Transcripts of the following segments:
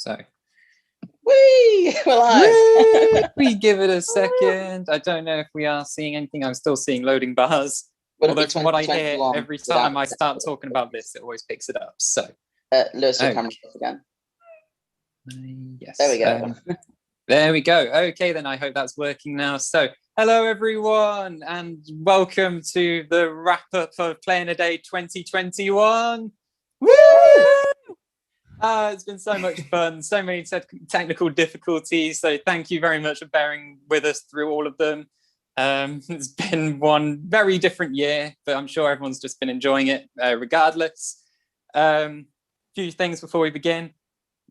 So we're live. we give it a second. I don't know if we are seeing anything. I'm still seeing loading bars. Although from what I hear, every time I start talking about this, it always picks it up. So Lewis, your camera's off again. Yes. There we go. There we go. Okay, then I hope that's working now. So hello, everyone, and welcome to the wrap-up of Play in a Day 2021. Woo! It's been so much fun, so many technical difficulties. So thank you very much for bearing with us through all of them. It's been one very different year, but I'm sure everyone's just been enjoying it regardless. Few things before we begin.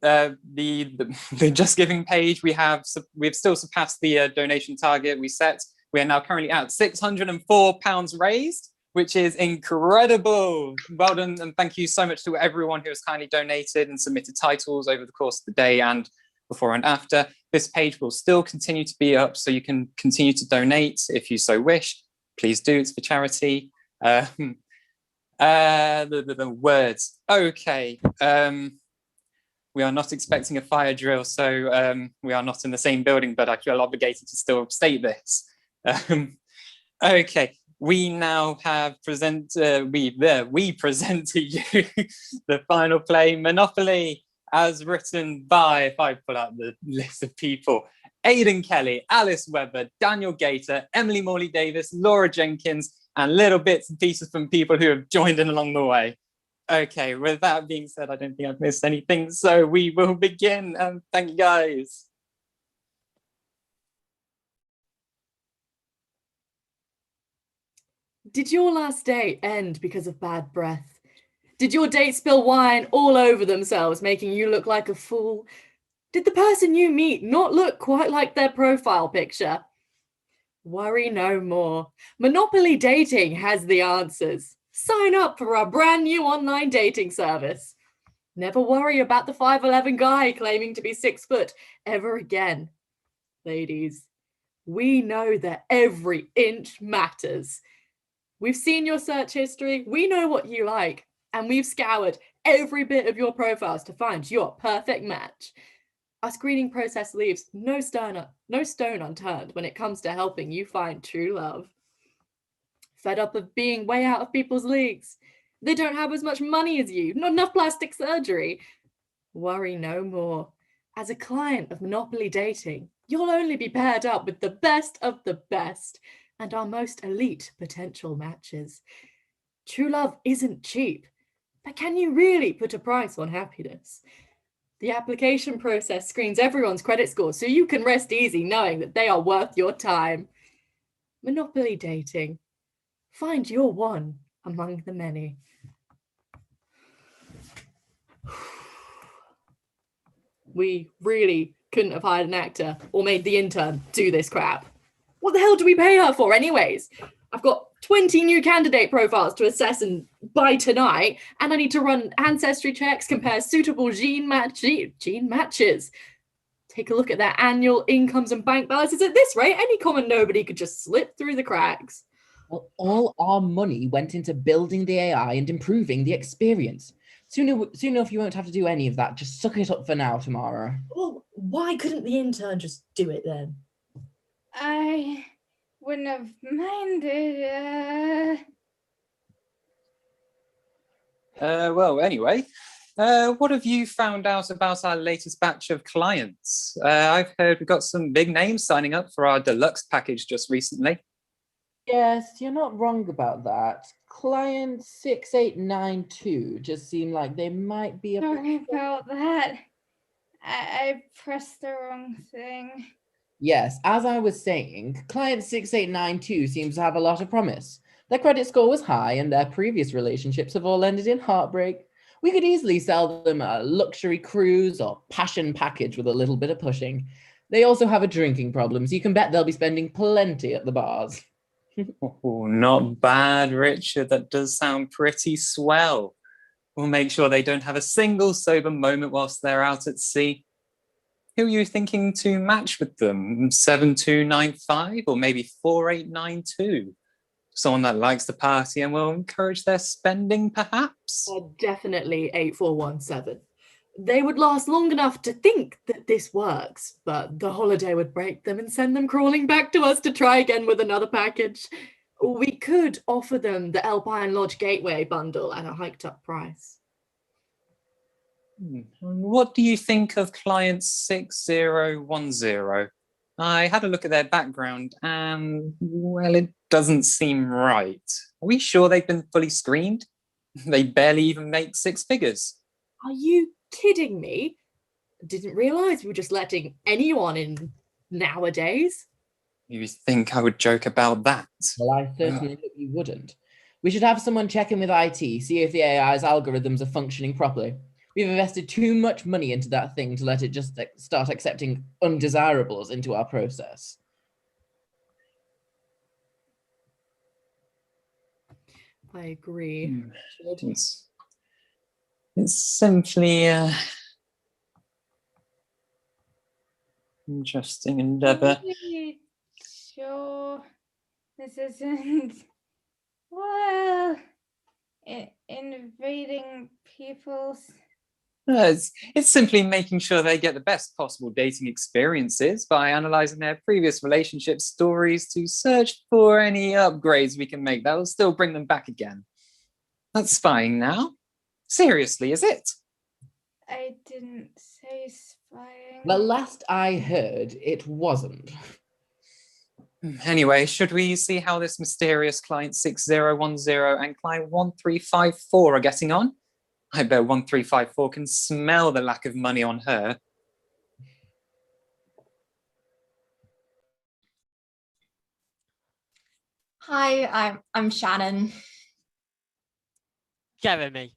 The Just Giving page, we've still surpassed the donation target we set. We are now currently at £604 raised, which is incredible. Well done, and thank you so much to everyone who has kindly donated and submitted titles over the course of the day and before and after. This page will still continue to be up, so you can continue to donate if you so wish. Please do, it's for charity. The words. Okay. We are not expecting a fire drill, so we are not in the same building, but I feel obligated to still state this. Okay. We now have we present to you the final play, Monopoly, as written by, if I pull out the list of people, Aidan Kelly, Alice Webber, Daniel Gator, Emily Morley Davis, Laura Jenkins, and little bits and pieces from people who have joined in along the way. Okay, with that being said, I don't think I've missed anything, so we will begin. Thank you, guys. Did your last date end because of bad breath? Did your date spill wine all over themselves, making you look like a fool? Did the person you meet not look quite like their profile picture? Worry no more. Monopoly Dating has the answers. Sign up for our brand new online dating service. Never worry about the 5'11" guy claiming to be 6 foot ever again. Ladies, we know that every inch matters. We've seen your search history, we know what you like, and we've scoured every bit of your profiles to find your perfect match. Our screening process leaves no stone unturned when it comes to helping you find true love. Fed up of being way out of people's leagues? They don't have as much money as you, not enough plastic surgery. Worry no more. As a client of Monopoly Dating, you'll only be paired up with the best of the best and our most elite potential matches. True love isn't cheap, but can you really put a price on happiness? The application process screens everyone's credit score so you can rest easy knowing that they are worth your time. Monopoly Dating. Find your one among the many. We really couldn't have hired an actor or made the intern do this crap. What the hell do we pay her for anyways? I've got 20 new candidate profiles to assess and by tonight, and I need to run ancestry checks, compare suitable gene matches. Take a look at their annual incomes and bank balances. At this rate, any common nobody could just slip through the cracks. Well, all our money went into building the AI and improving the experience. Soon enough, you won't have to do any of that. Just suck it up for now, Tamara. Well, why couldn't the intern just do it then? I wouldn't have minded. Well, anyway, what have you found out about our latest batch of clients? I've heard we've got some big names signing up for our deluxe package just recently. Yes, you're not wrong about that. Client 6892 just seemed like they might be a... Sorry about that. I pressed the wrong thing. Yes, as I was saying, client 6892 seems to have a lot of promise. Their credit score was high and their previous relationships have all ended in heartbreak. We could easily sell them a luxury cruise or passion package with a little bit of pushing. They also have a drinking problem, so you can bet they'll be spending plenty at the bars. Oh, not bad, Richard. That does sound pretty swell. We'll make sure they don't have a single sober moment whilst they're out at sea. Who are you thinking to match with them? 7295 or maybe 4892? Someone that likes the party and will encourage their spending, perhaps? Definitely 8417. They would last long enough to think that this works, but the holiday would break them and send them crawling back to us to try again with another package. We could offer them the Alpine Lodge Gateway bundle at a hiked up price. What do you think of client 6010? I had a look at their background and, well, it doesn't seem right. Are we sure they've been fully screened? They barely even make 6 figures. Are you kidding me? Didn't realize we were just letting anyone in nowadays. You think I would joke about that? Well, I certainly hope you wouldn't. We should have someone check in with IT, see if the AI's algorithms are functioning properly. We've invested too much money into that thing to let it just start accepting undesirables into our process. I agree. It's simply interesting endeavor. Really sure this isn't well invading people's. It's simply making sure they get the best possible dating experiences by analyzing their previous relationship stories to search for any upgrades we can make that will still bring them back again. That's spying now? Seriously, is it? I didn't say spying. The last I heard, it wasn't. Anyway, should we see how this mysterious client 6010 and client 1354 are getting on? I bet 1354 can smell the lack of money on her. Hi, I'm Shannon. Jeremy.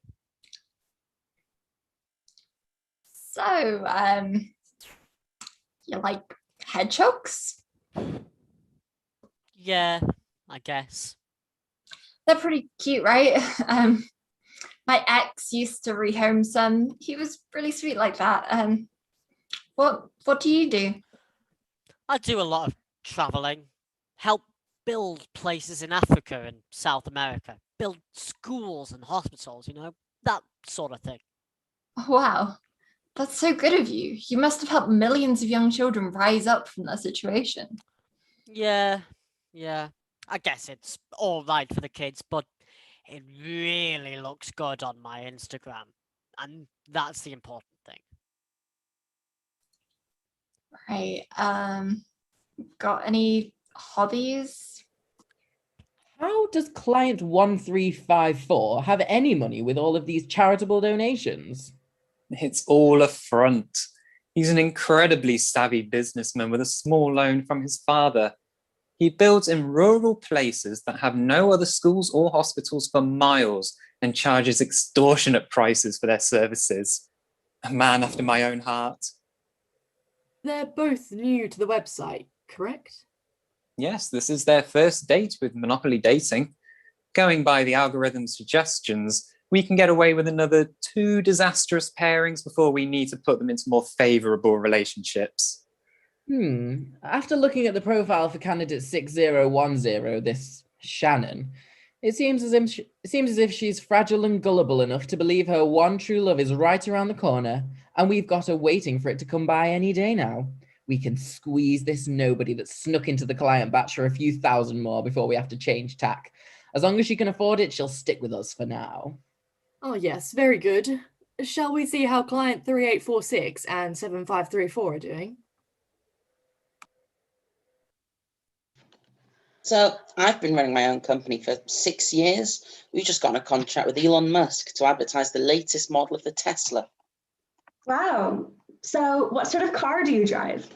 So, you like hedgehogs? Yeah, I guess. They're pretty cute, right? My ex used to rehome some. He was really sweet like that. What do you do? I do a lot of traveling, help build places in Africa and South America, build schools and hospitals, that sort of thing. Wow, that's so good of you. You must have helped millions of young children rise up from their situation. Yeah. I guess it's all right for the kids, but it really looks good on my Instagram. And that's the important thing. Right. Got any hobbies? How does client 1354 have any money with all of these charitable donations? It's all a front. He's an incredibly savvy businessman with a small loan from his father. He builds in rural places that have no other schools or hospitals for miles and charges extortionate prices for their services. A man after my own heart. They're both new to the website, correct? Yes, this is their first date with Monopoly Dating. Going by the algorithm's suggestions, we can get away with another 2 disastrous pairings before we need to put them into more favorable relationships. After looking at the profile for candidate 6010, this Shannon, it seems as if she's fragile and gullible enough to believe her one true love is right around the corner, and we've got her waiting for it to come by any day now. We can squeeze this nobody that snuck into the client batch for a few thousand more before we have to change tack. As long as she can afford it, she'll stick with us for now. Oh yes, very good. Shall we see how client 3846 and 7534 are doing? So I've been running my own company for 6 years. We've just got a contract with Elon Musk to advertise the latest model of the Tesla. Wow. So what sort of car do you drive?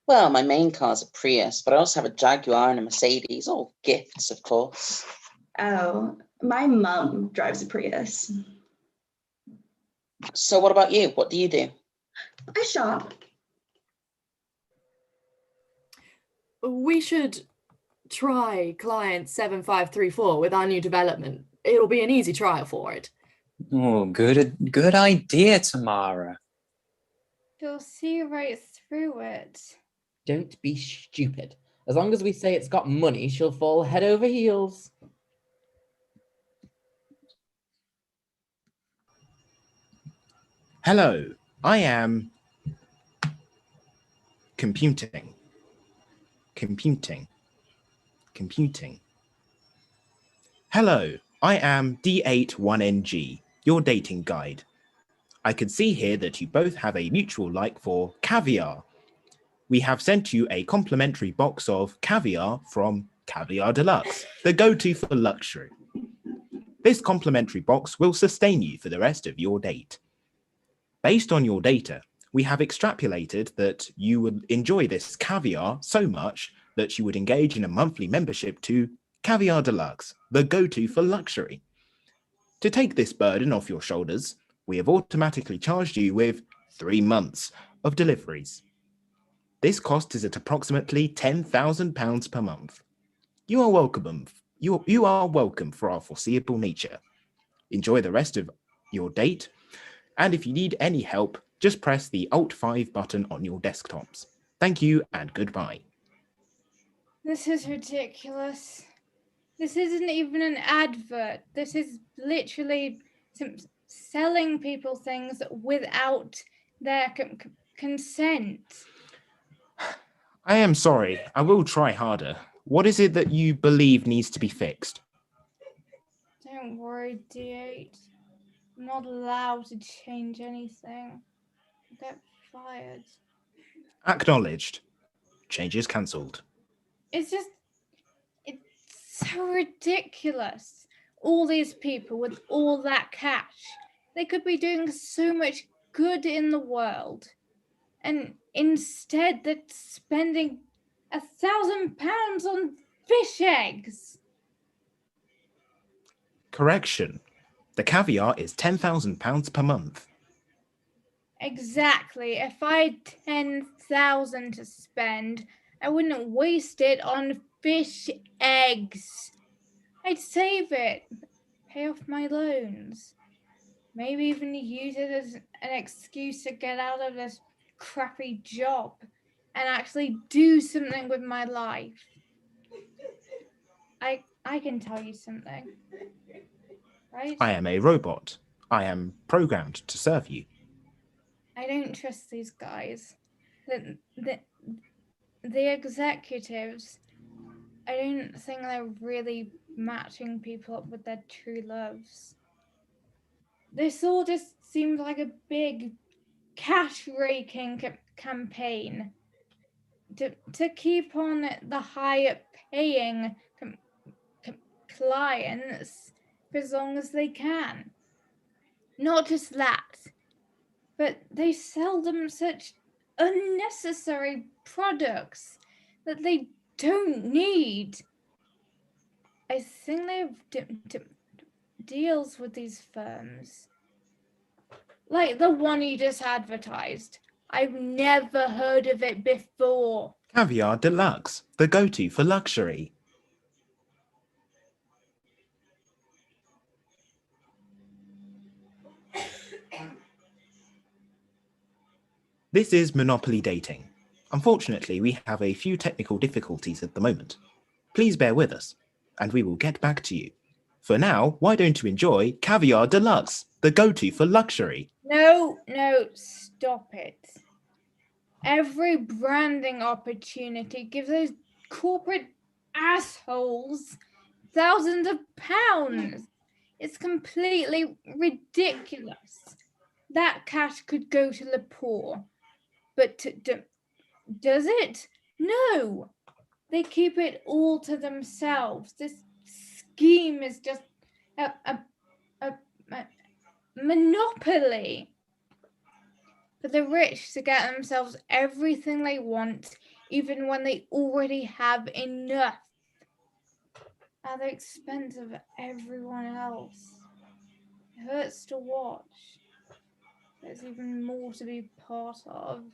Well, my main car's a Prius, but I also have a Jaguar and a Mercedes, all gifts, of course. Oh, my mum drives a Prius. So what about you? What do you do? I shop. We should try client 7534 with our new development. It'll be an easy trial for it. Oh, good idea, Tamara. You'll see right through it. Don't be stupid. As long as we say it's got money, she'll fall head over heels. Hello, I am computing. Hello, I am D81NG, your dating guide. I can see here that you both have a mutual like for caviar. We have sent you a complimentary box of caviar from Caviar Deluxe, the go-to for luxury. This complimentary box will sustain you for the rest of your date. Based on your data, we have extrapolated that you would enjoy this caviar so much that you would engage in a monthly membership to Caviar Deluxe, the go-to for luxury. To take this burden off your shoulders, we have automatically charged you with 3 months of deliveries. This cost is at approximately £10,000 per month. You are welcome. You are welcome for our foreseeable nature. Enjoy the rest of your date, and if you need any help, just press the Alt 5 button on your desktops. Thank you and goodbye. This is ridiculous. This isn't even an advert. This is literally selling people things without their consent. I am sorry. I will try harder. What is it that you believe needs to be fixed? Don't worry, D8. I'm not allowed to change anything. I'll get fired. Acknowledged. Changes cancelled. It's so ridiculous. All these people with all that cash, they could be doing so much good in the world. And instead they're spending £1,000 on fish eggs. Correction. The caviar is £10,000 per month. Exactly. If I had 10,000 to spend, I wouldn't waste it on fish eggs. I'd save it, pay off my loans, maybe even use it as an excuse to get out of this crappy job and actually do something with my life. I can tell you something, right? I am a robot. I am programmed to serve you. I don't trust these guys. The executives, I don't think they're really matching people up with their true loves. This all just seems like a big cash raking campaign to keep on the higher paying clients for as long as they can. Not just that, but they sell them such unnecessary products that they don't need. I think they have deals with these firms, like the one you just advertised. I've never heard of it before. Caviar Deluxe, the go-to for luxury. This is Monopoly Dating. Unfortunately, we have a few technical difficulties at the moment. Please bear with us, and we will get back to you. For now, why don't you enjoy Caviar Deluxe, the go-to for luxury? No, stop it. Every branding opportunity gives those corporate assholes thousands of pounds. It's completely ridiculous. That cash could go to the poor. But does it? No. They keep it all to themselves. This scheme is just a monopoly for the rich to get themselves everything they want, even when they already have enough, at the expense of everyone else. It hurts to watch. There's even more to be part of.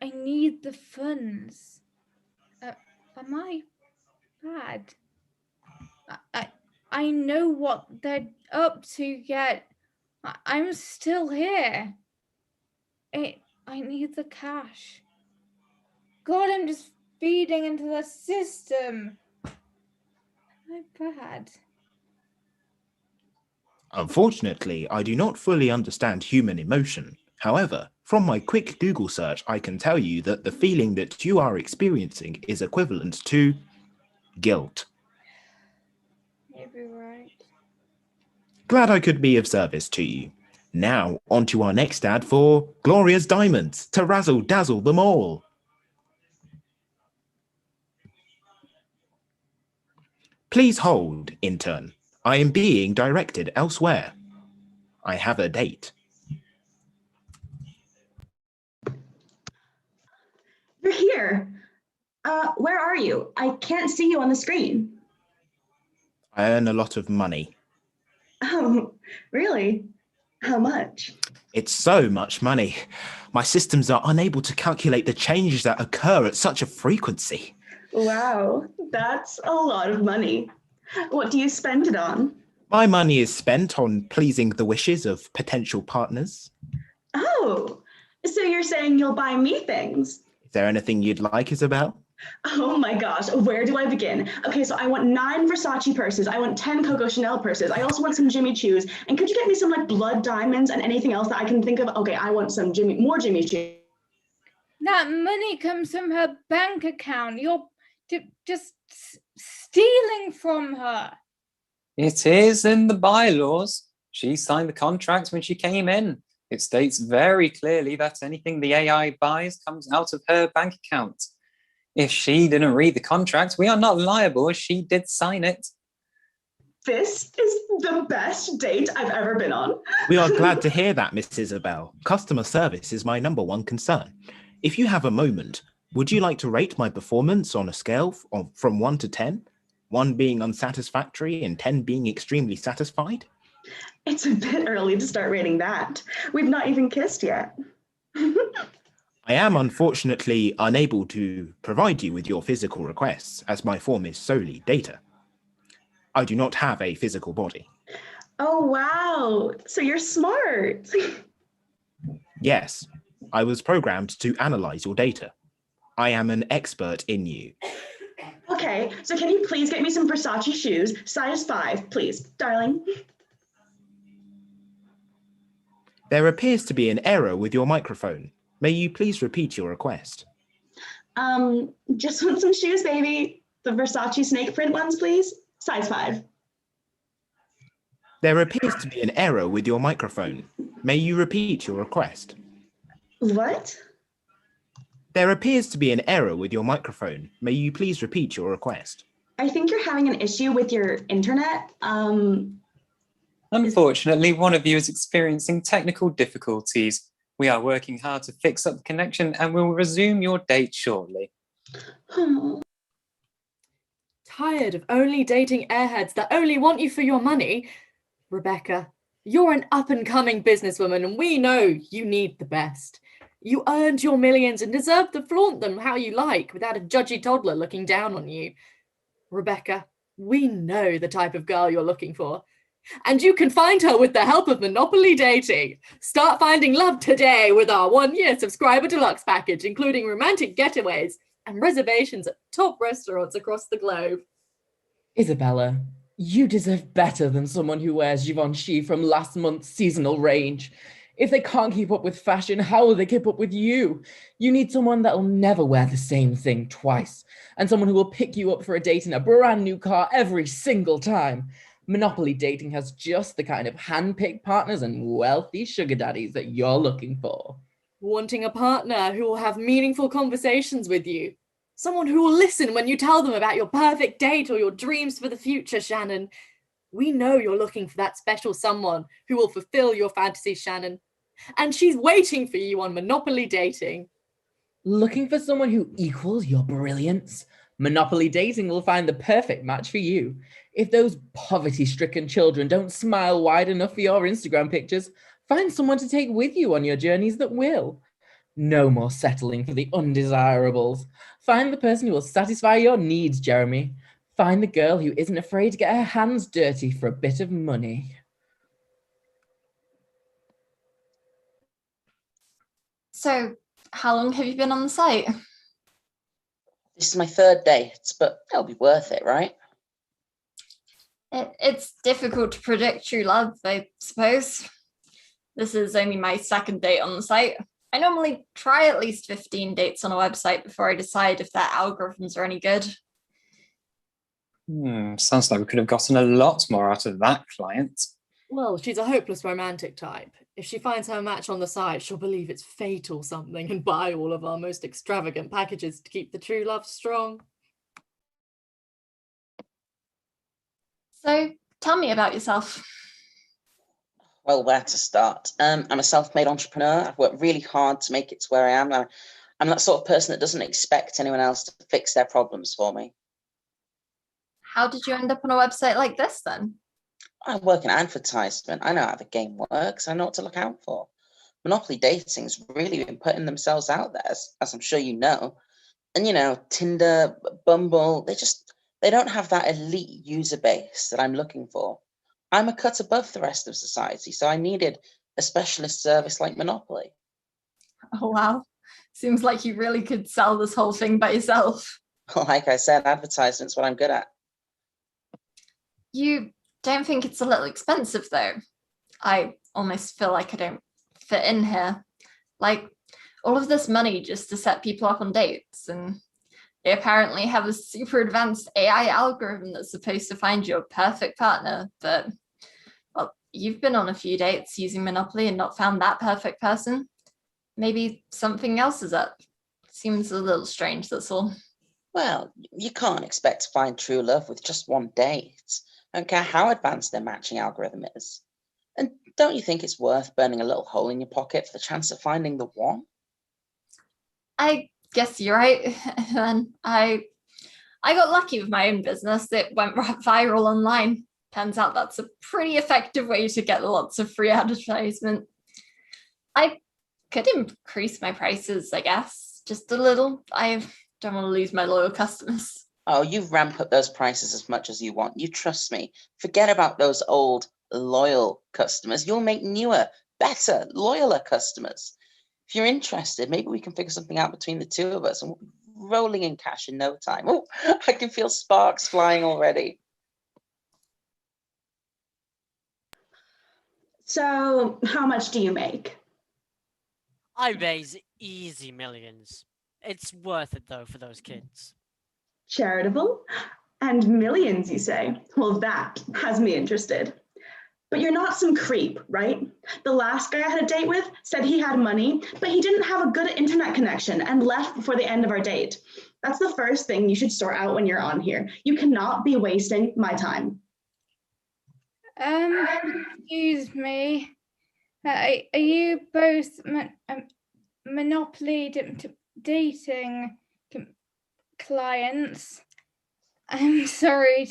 I need the funds. Am I bad? I know what they're up to, yet I'm still here. I need the cash. God, I'm just feeding into the system. Am I bad? Unfortunately, I do not fully understand human emotion, However, from my quick Google search, I can tell you that the feeling that you are experiencing is equivalent to guilt. You'd be right. Glad I could be of service to you. Now, on to our next ad for Gloria's Diamonds to razzle dazzle them all. Please hold, intern. I am being directed elsewhere. I have a date. You're here. Where are you? I can't see you on the screen. I earn a lot of money. Oh, really? How much? It's so much money. My systems are unable to calculate the changes that occur at such a frequency. Wow, that's a lot of money. What do you spend it on? My money is spent on pleasing the wishes of potential partners. Oh, so you're saying you'll buy me things? Is there anything you'd like, Isabel? Oh my gosh, where do I begin? Okay, so I want 9 Versace purses. I want 10 Coco Chanel purses. I also want some Jimmy Choos. And could you get me some like blood diamonds and anything else that I can think of? Okay, I want some more Jimmy Choos. That money comes from her bank account. You're just stealing from her. It is in the bylaws. She signed the contract when she came in. It states very clearly that anything the AI buys comes out of her bank account. If she didn't read the contract, we are not liable as she did sign it. This is the best date I've ever been on. We are glad to hear that, Miss Isabel. Customer service is my #1 concern. If you have a moment, would you like to rate my performance on a scale from 1 to 10? 1 being unsatisfactory and 10 being extremely satisfied? It's a bit early to start rating that. We've not even kissed yet. I am unfortunately unable to provide you with your physical requests as my form is solely data. I do not have a physical body. Oh, wow. So you're smart. Yes, I was programmed to analyze your data. I am an expert in you. Okay, so can you please get me some Versace shoes, size 5, please, darling? There appears to be an error with your microphone. May you please repeat your request? Just want some shoes, baby. The Versace snake print ones, please, size 5. There appears to be an error with your microphone. May you repeat your request? What? There appears to be an error with your microphone. May you please repeat your request? I think you're having an issue with your internet. Unfortunately, one of you is experiencing technical difficulties. We are working hard to fix up the connection and will resume your date shortly. Tired of only dating airheads that only want you for your money? Rebecca, you're an up-and-coming businesswoman and we know you need the best. You earned your millions and deserve to flaunt them how you like without a judgy toddler looking down on you. Rebecca, we know the type of girl you're looking for. And you can find her with the help of Monopoly Dating. Start finding love today with our 1-year subscriber deluxe package, including romantic getaways and reservations at top restaurants across the globe. Isabella, you deserve better than someone who wears Givenchy from last month's seasonal range. If they can't keep up with fashion, how will they keep up with you? You need someone that'll never wear the same thing twice, and someone who will pick you up for a date in a brand new car every single time. Monopoly Dating has just the kind of hand-picked partners and wealthy sugar daddies that you're looking for. Wanting a partner who will have meaningful conversations with you. Someone who will listen when you tell them about your perfect date or your dreams for the future, Shannon. We know you're looking for that special someone who will fulfill your fantasies, Shannon. And she's waiting for you on Monopoly Dating. Looking for someone who equals your brilliance? Monopoly Dating will find the perfect match for you. If those poverty-stricken children don't smile wide enough for your Instagram pictures, find someone to take with you on your journeys that will. No more settling for the undesirables. Find the person who will satisfy your needs, Jeremy. Find the girl who isn't afraid to get her hands dirty for a bit of money. So, how long have you been on the site? This is my 3rd date, but it'll be worth it, right? It's difficult to predict true love, I suppose. This is only my second date on the site. I normally try at least 15 dates on a website before I decide if their algorithms are any good. Sounds like we could have gotten a lot more out of that client. Well, she's a hopeless romantic type. If she finds her match on the site, she'll believe it's fate or something and buy all of our most extravagant packages to keep the true love strong. So tell me about yourself. Well, where to start? I'm a self-made entrepreneur. I've worked really hard to make it to where I am. I'm that sort of person that doesn't expect anyone else to fix their problems for me. How did you end up on a website like this then? I work in advertisement. I know how the game works. I know what to look out for. Monopoly Dating's really been putting themselves out there, as I'm sure you know. And Tinder, Bumble, they don't have that elite user base that I'm looking for. I'm a cut above the rest of society, so I needed a specialist service like Monopoly. Oh, wow. Seems like you really could sell this whole thing by yourself. Like I said, advertisement's what I'm good at. You don't think it's a little expensive, though? I almost feel like I don't fit in here. Like, all of this money just to set people up on dates, and they apparently have a super advanced AI algorithm that's supposed to find you a perfect partner, but, well, you've been on a few dates using Monopoly and not found that perfect person. Maybe something else is up. Seems a little strange, that's all. Well, you can't expect to find true love with just one date. I don't care how advanced their matching algorithm is. And don't you think it's worth burning a little hole in your pocket for the chance of finding the one? I guess you're right. And I got lucky with my own business. It went viral online. Turns out that's a pretty effective way to get lots of free advertisement. I could increase my prices, I guess, just a little. I don't want to lose my loyal customers. Oh, you ramp up those prices as much as you want. You trust me. Forget about those old, loyal customers. You'll make newer, better, loyaler customers. If you're interested, maybe we can figure something out between the two of us and we'll be rolling in cash in no time. Oh, I can feel sparks flying already. So how much do you make? I raise easy millions. It's worth it though for those kids. Charitable? And millions, you say? Well, that has me interested. But you're not some creep, right? The last guy I had a date with said he had money, but he didn't have a good internet connection and left before the end of our date. That's the first thing you should sort out when you're on here. You cannot be wasting my time. Excuse me. Are you both Monopoly dating clients? I'm sorry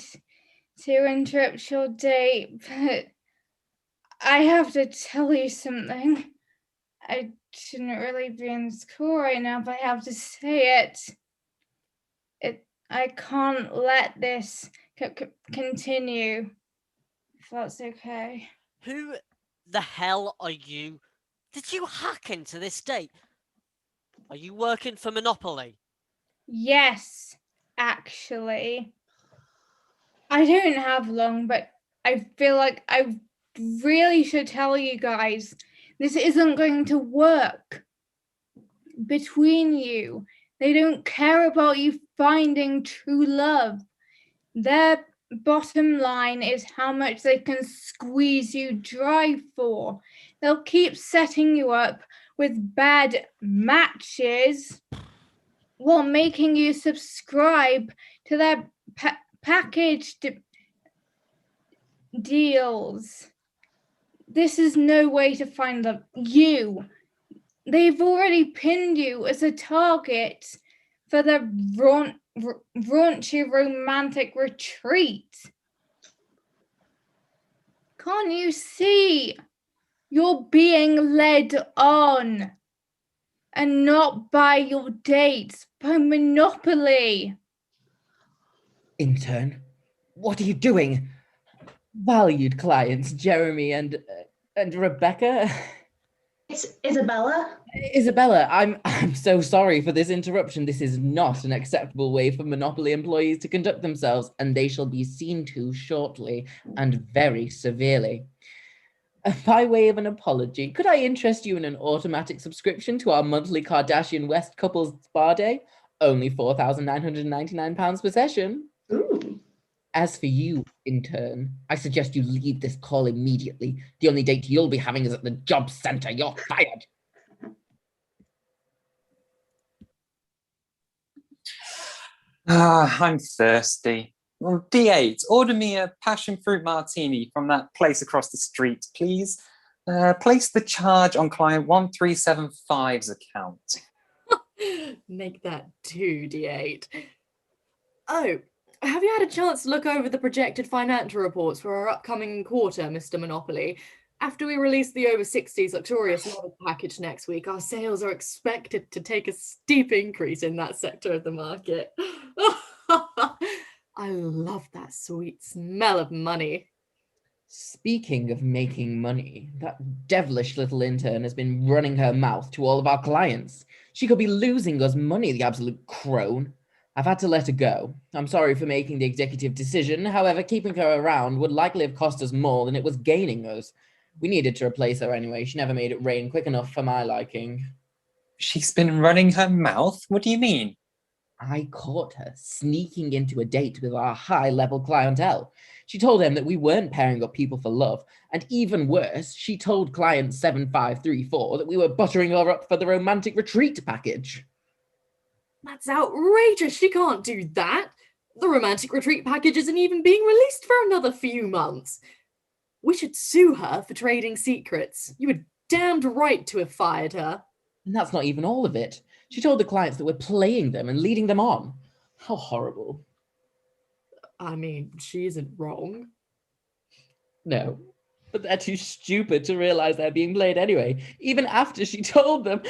to interrupt your date, but I have to tell you something. I shouldn't really be in school right now, but I have to say it. I can't let this continue. If that's okay. Who the hell are you? Did you hack into this date? Are you working for Monopoly? Yes, actually. I don't have long, but I feel like I really should tell you guys this isn't going to work between you. They don't care about you finding true love. Their bottom line is how much they can squeeze you dry for. They'll keep setting you up with bad matches while making you subscribe to their package deals. This is no way to find them. They've already pinned you as a target for the raunchy romantic retreat. Can't you see? You're being led on. And not by your dates, by Monopoly. Intern, what are you doing? Valued clients, Jeremy and Rebecca. It's Isabella. Isabella, I'm so sorry for this interruption. This is not an acceptable way for Monopoly employees to conduct themselves, and they shall be seen to shortly and very severely. By way of an apology, could I interest you in an automatic subscription to our monthly Kardashian West couples spa day? Only £4,999 per session. Ooh. As for you, intern, I suggest you leave this call immediately. The only date you'll be having is at the job center. You're fired. I'm thirsty. Well, D8, order me a passion fruit martini from that place across the street, please. Place the charge on client 1375's account. Make that 2d8. Oh, have you had a chance to look over the projected financial reports for our upcoming quarter, Mr. Monopoly? After we release the over 60s luxurious model package next week, our sales are expected to take a steep increase in that sector of the market. I love that sweet smell of money. Speaking of making money, that devilish little intern has been running her mouth to all of our clients. She could be losing us money, the absolute crone. I've had to let her go. I'm sorry for making the executive decision. However, keeping her around would likely have cost us more than it was gaining us. We needed to replace her anyway. She never made it rain quick enough for my liking. She's been running her mouth? What do you mean? I caught her sneaking into a date with our high-level clientele. She told him that we weren't pairing up people for love, and even worse, she told client 7534 that we were buttering her up for the romantic retreat package. That's outrageous. She can't do that. The romantic retreat package isn't even being released for another few months. We should sue her for trading secrets. You were damned right to have fired her. And that's not even all of it. She told the clients that we're playing them and leading them on. How horrible. I mean, she isn't wrong. No, but they're too stupid to realize they're being played anyway, even after she told them.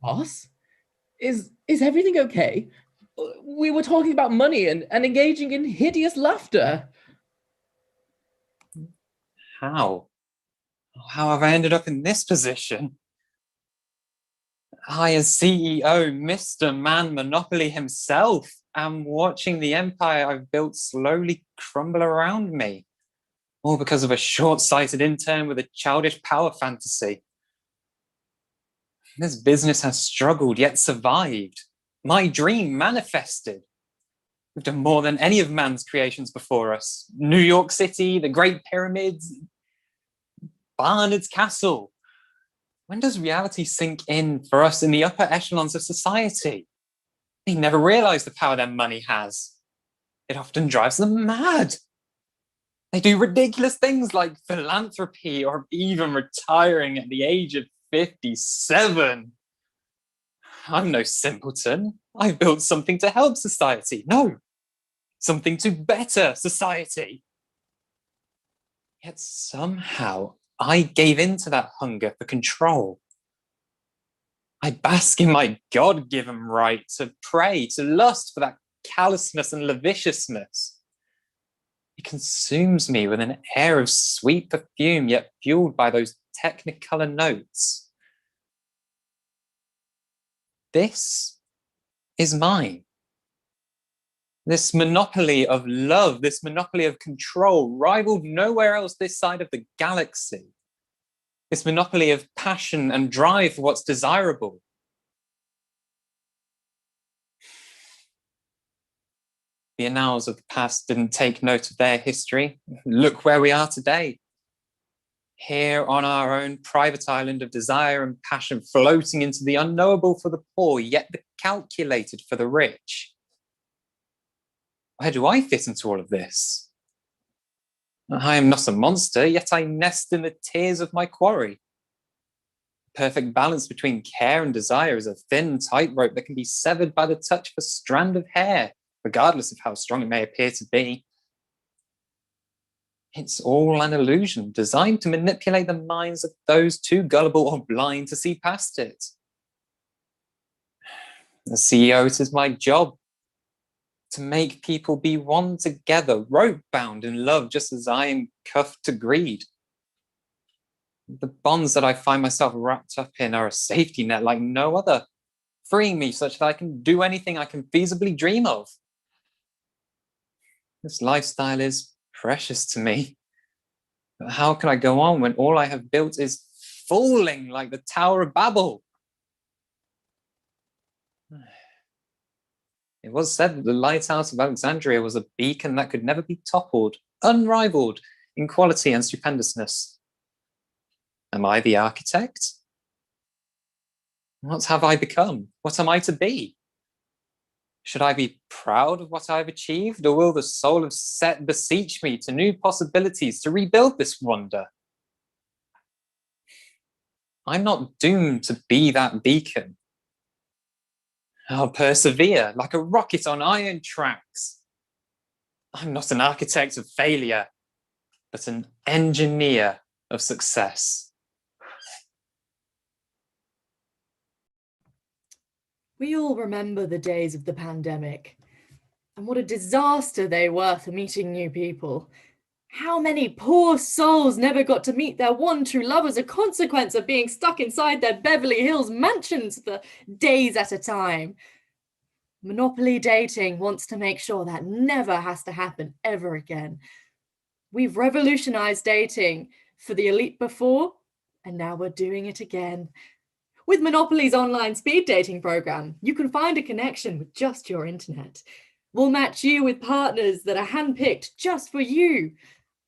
Boss? Is everything okay? We were talking about money and engaging in hideous laughter. How? How have I ended up in this position? I, as CEO, Mr. Man Monopoly himself, am watching the empire I've built slowly crumble around me. All because of a short-sighted intern with a childish power fantasy. This business has struggled, yet survived. My dream manifested. We've done more than any of man's creations before us. New York City, the Great Pyramids, Barnard's Castle. When does reality sink in for us in the upper echelons of society? They never realize the power their money has. It often drives them mad. They do ridiculous things like philanthropy or even retiring at the age of 57. I'm no simpleton. I've built something to help society. No, something to better society. Yet somehow I gave in to that hunger for control. I bask in my God-given right to prey, to lust for that callousness and lasciviousness. It consumes me with an air of sweet perfume, yet fueled by those technicolor notes. This is mine. This monopoly of love, this monopoly of control, rivaled nowhere else this side of the galaxy. This monopoly of passion and drive for what's desirable. The annals of the past didn't take note of their history. Look where we are today. Here on our own private island of desire and passion, floating into the unknowable for the poor, yet the calculated for the rich. Where do I fit into all of this? I am not a monster, yet I nest in the tears of my quarry. Perfect balance between care and desire is a thin tightrope that can be severed by the touch of a strand of hair, regardless of how strong it may appear to be. It's all an illusion designed to manipulate the minds of those too gullible or blind to see past it. As CEO, it is my job to make people be one together, rope-bound in love, just as I am cuffed to greed. The bonds that I find myself wrapped up in are a safety net like no other, freeing me such that I can do anything I can feasibly dream of. This lifestyle is precious to me. But how can I go on when all I have built is falling like the Tower of Babel? It was said that the lighthouse of Alexandria was a beacon that could never be toppled, unrivaled in quality and stupendousness. Am I the architect? What have I become? What am I to be? Should I be proud of what I've achieved, or will the soul of Set beseech me to new possibilities to rebuild this wonder? I'm not doomed to be that beacon. I'll persevere like a rocket on iron tracks. I'm not an architect of failure, but an engineer of success. We all remember the days of the pandemic and what a disaster they were for meeting new people. How many poor souls never got to meet their one true love as a consequence of being stuck inside their Beverly Hills mansions for days at a time? Monopoly Dating wants to make sure that never has to happen ever again. We've revolutionized dating for the elite before, and now we're doing it again. With Monopoly's online speed dating program, you can find a connection with just your internet. We'll match you with partners that are handpicked just for you.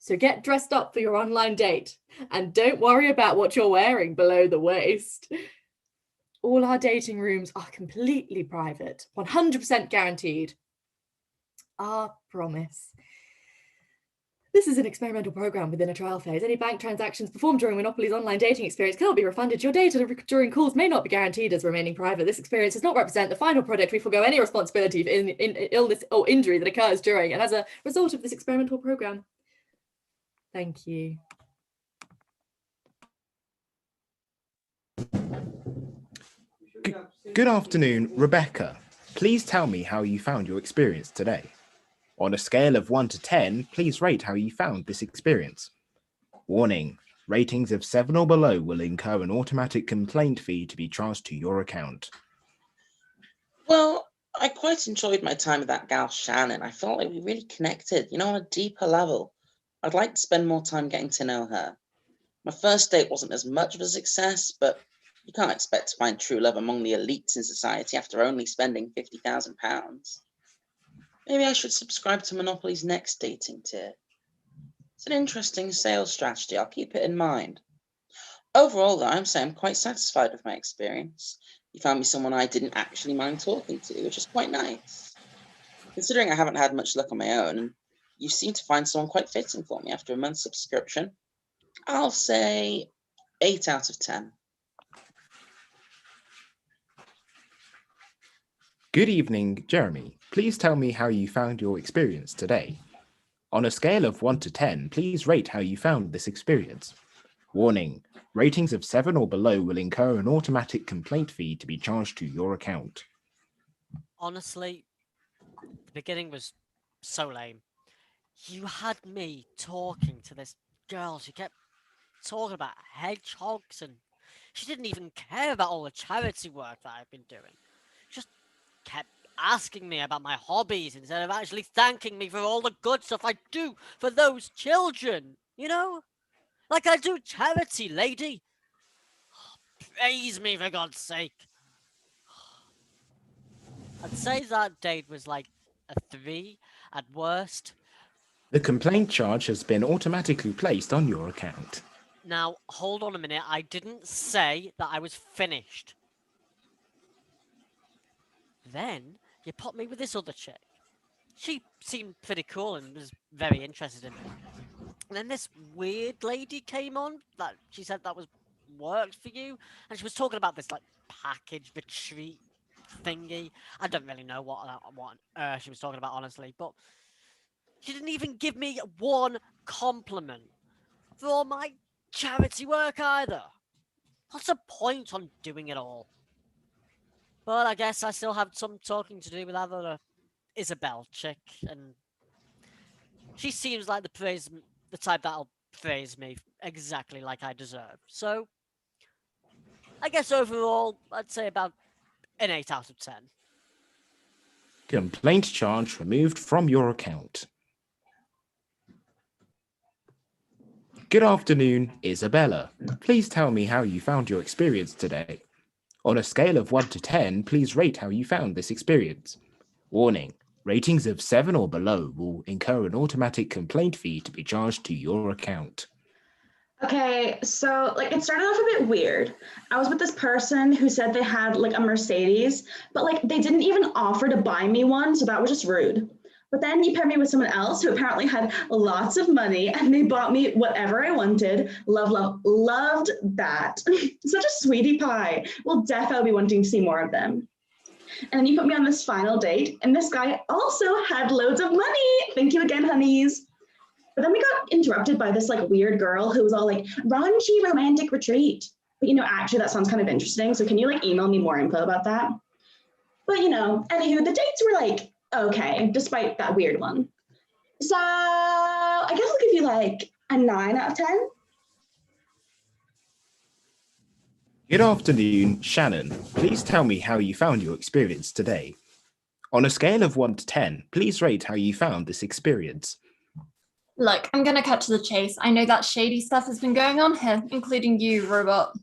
So get dressed up for your online date and don't worry about what you're wearing below the waist. All our dating rooms are completely private, 100% guaranteed. Our promise. This is an experimental program within a trial phase. Any bank transactions performed during Monopoly's online dating experience cannot be refunded. Your data during calls may not be guaranteed as remaining private. This experience does not represent the final product. We forego any responsibility in illness or injury that occurs during and as a result of this experimental program. Thank you. Good afternoon, Rebecca. Please tell me how you found your experience today. On a scale of 1 to 10, please rate how you found this experience. Warning, ratings of 7 or below will incur an automatic complaint fee to be charged to your account. Well, I quite enjoyed my time with that gal Shannon. I felt like we really connected, on a deeper level. I'd like to spend more time getting to know her. My first date wasn't as much of a success, but you can't expect to find true love among the elites in society after only spending £50,000. Maybe I should subscribe to Monopoly's next dating tier. It's an interesting sales strategy. I'll keep it in mind. Overall, though, I'm quite satisfied with my experience. You found me someone I didn't actually mind talking to, which is quite nice. Considering I haven't had much luck on my own, and you seem to find someone quite fitting for me after a month's subscription, I'll say 8 out of 10. Good evening, Jeremy. Please tell me how you found your experience today. On a scale of 1 to 10, please rate how you found this experience. Warning, ratings of 7 or below will incur an automatic complaint fee to be charged to your account. Honestly, the beginning was so lame. You had me talking to this girl. She kept talking about hedgehogs and she didn't even care about all the charity work that I've been doing. Just kept asking me about my hobbies instead of actually thanking me for all the good stuff I do for those children, Like I do charity, lady. Praise me for God's sake. I'd say that date was like a 3 at worst. The complaint charge has been automatically placed on your account. Now, hold on a minute. I didn't say that I was finished. Then you put me with this other chick. She seemed pretty cool and was very interested in me. And then this weird lady came on that she said that was worked for you. And she was talking about this like package retreat thingy. I don't really know what she was talking about, honestly. But she didn't even give me one compliment for all my charity work either. What's the point on doing it all? But I guess I still have some talking to do with that other Isabel chick, and she seems like the type that'll praise me exactly like I deserve. So I guess overall, I'd say about an 8 out of 10. Complaint charge removed from your account. Good afternoon, Isabella. Please tell me how you found your experience today. On a scale of 1 to 10, please rate how you found this experience. Warning, ratings of 7 or below will incur an automatic complaint fee to be charged to your account. Okay, so like it started off a bit weird. I was with this person who said they had like a Mercedes, but like they didn't even offer to buy me one, so that was just rude. But then you paired me with someone else who apparently had lots of money and they bought me whatever I wanted. Loved that. Such a sweetie pie. We'll definitely be wanting to see more of them. And then you put me on this final date, and this guy also had loads of money. Thank you again, honeys. But then we got interrupted by this like weird girl who was all like, raunchy romantic retreat. But actually that sounds kind of interesting. So can you like email me more info about that? But anywho, the dates were like, okay, despite that weird one. So I guess I'll give you like a 9 out of 10. Good afternoon, Shannon. Please tell me how you found your experience today. On a scale of 1 to 10, please rate how you found this experience. Look, I'm gonna cut to the chase. I know that shady stuff has been going on here, including you, robot.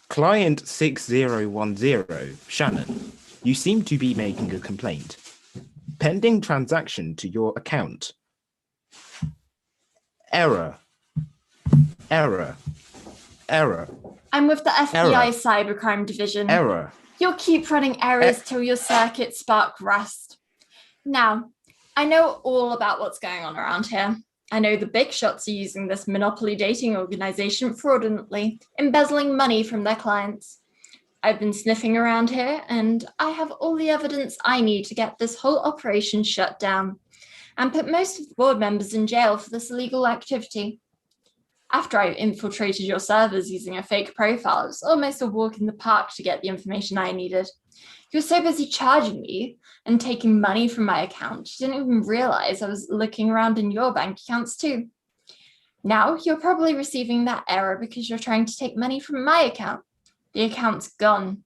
Client 6010, Shannon. You seem to be making a complaint. Pending transaction to your account. Error. Error. Error. I'm with the FBI Error. Cybercrime Division. Error. You'll keep running errors till your circuits spark rust. Now, I know all about what's going on around here. I know the big shots are using this monopoly dating organization fraudulently, embezzling money from their clients. I've been sniffing around here, and I have all the evidence I need to get this whole operation shut down and put most of the board members in jail for this illegal activity. After I infiltrated your servers using a fake profile, it was almost a walk in the park to get the information I needed. You were so busy charging me and taking money from my account, you didn't even realize I was looking around in your bank accounts too. Now you're probably receiving that error because you're trying to take money from my account. The account's gone,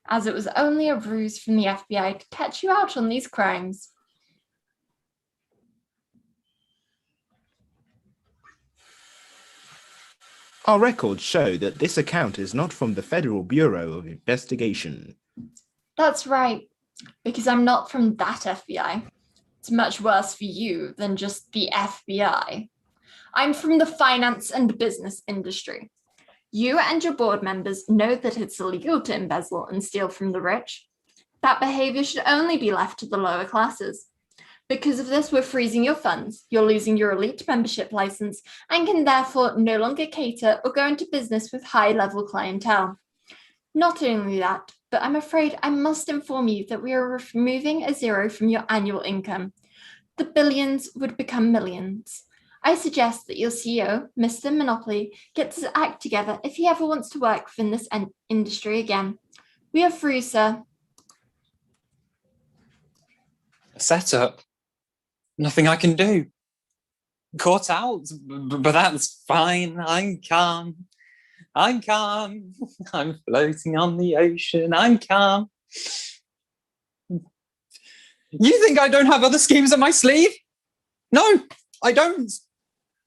as it was only a ruse from the FBI to catch you out on these crimes. Our records show that this account is not from the Federal Bureau of Investigation. That's right, because I'm not from that FBI. It's much worse for you than just the FBI. I'm from the finance and business industry. You and your board members know that it's illegal to embezzle and steal from the rich. That behavior should only be left to the lower classes. Because of this, we're freezing your funds, you're losing your elite membership license, and can therefore no longer cater or go into business with high-level clientele. Not only that, but I'm afraid I must inform you that we are removing a zero from your annual income. The billions would become millions. I suggest that your CEO, Mr. Monopoly, gets his act together if he ever wants to work within this industry again. We are through, sir. Setup. Nothing I can do. Caught out, but that's fine. I'm calm. I'm calm. I'm floating on the ocean. I'm calm. You think I don't have other schemes up my sleeve? No, I don't.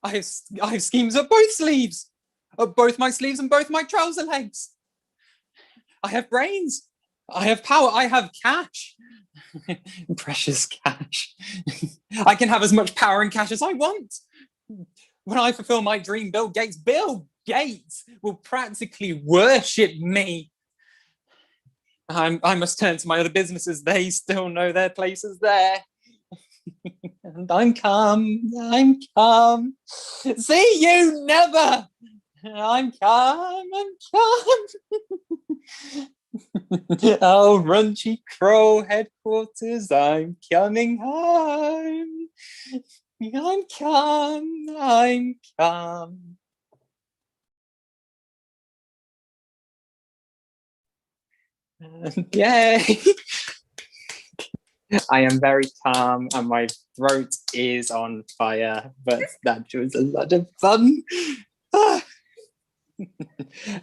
I have schemes up both sleeves. Up both my sleeves and both my trouser legs. I have brains. I have power. I have cash. Precious cash. I can have as much power and cash as I want. When I fulfill my dream, Bill Gates will practically worship me. I must turn to my other businesses. They still know their places there. And I'm calm. I'm calm. See, you never. I'm calm. I'm calm. Oh, Runchy Crow headquarters, I'm coming home. I'm calm. I'm calm. Yay! I am very calm and my throat is on fire, but that was a lot of fun.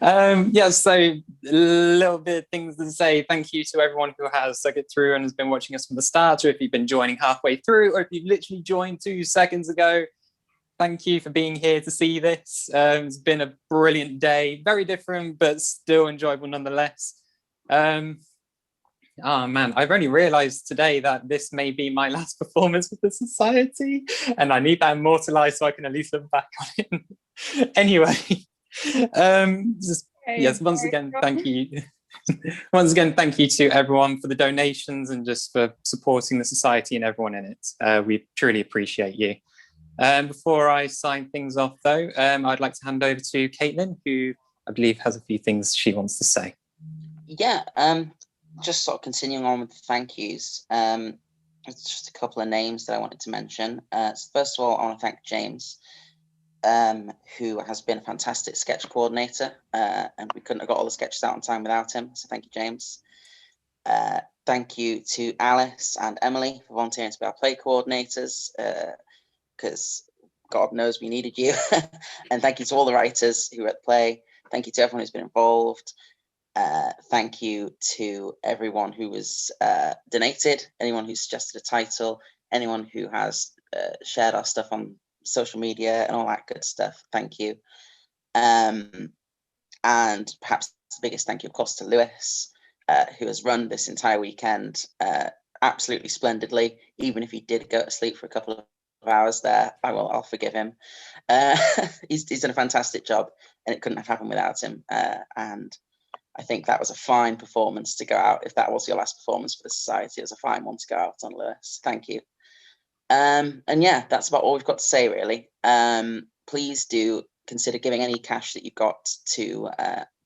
Yeah, so a little bit of things to say. Thank you to everyone who has stuck it through and has been watching us from the start, or if you've been joining halfway through, or if you've literally joined 2 seconds ago. Thank you for being here to see this. It's been a brilliant day, very different, but still enjoyable nonetheless. Oh man, I've only realized today that this may be my last performance with the society, and I need that immortalized so I can at least look back on it. Anyway, yes, once again, thank you. Once again, thank you to everyone for the donations and just for supporting the society and everyone in it. We truly appreciate you. Before I sign things off though, I'd like to hand over to Caitlin, who I believe has a few things she wants to say. Yeah, just sort of continuing on with the thank yous. It's just a couple of names that I wanted to mention. So first of all, I want to thank James, who has been a fantastic sketch coordinator, and we couldn't have got all the sketches out on time without him. So thank you, James. Thank you to Alice and Emily for volunteering to be our play coordinators, because God knows we needed you. And thank you to all the writers who were at the play. Thank you to everyone who's been involved. Thank you to everyone who was donated, anyone who suggested a title, anyone who has shared our stuff on social media and all that good stuff. Thank you. And perhaps the biggest thank you, of course, to Lewis, who has run this entire weekend absolutely splendidly. Even if he did go to sleep for a couple of hours there, I'll forgive him. He's done a fantastic job, and it couldn't have happened without him. And I think that was a fine performance to go out. If that was your last performance for the society, it was a fine one to go out on, Lewis. Thank you. And yeah, that's about all we've got to say, really. Please do consider giving any cash that you've got to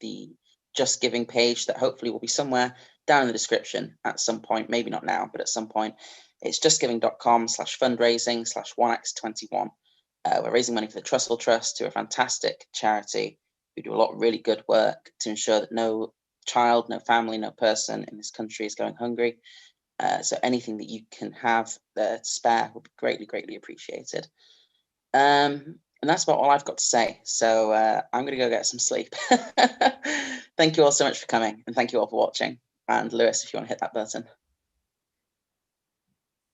the Just Giving page that hopefully will be somewhere down in the description at some point, maybe not now, but at some point. It's justgiving.com/fundraising/1x21. We're raising money for the Trussell Trust, who are a fantastic charity who do a lot of really good work to ensure that no child, no family, no person in this country is going hungry. So anything that you can have there to spare would be greatly, greatly appreciated. And that's about all I've got to say. So I'm going to go get some sleep. Thank you all so much for coming, and thank you all for watching. And Lewis, if you want to hit that button.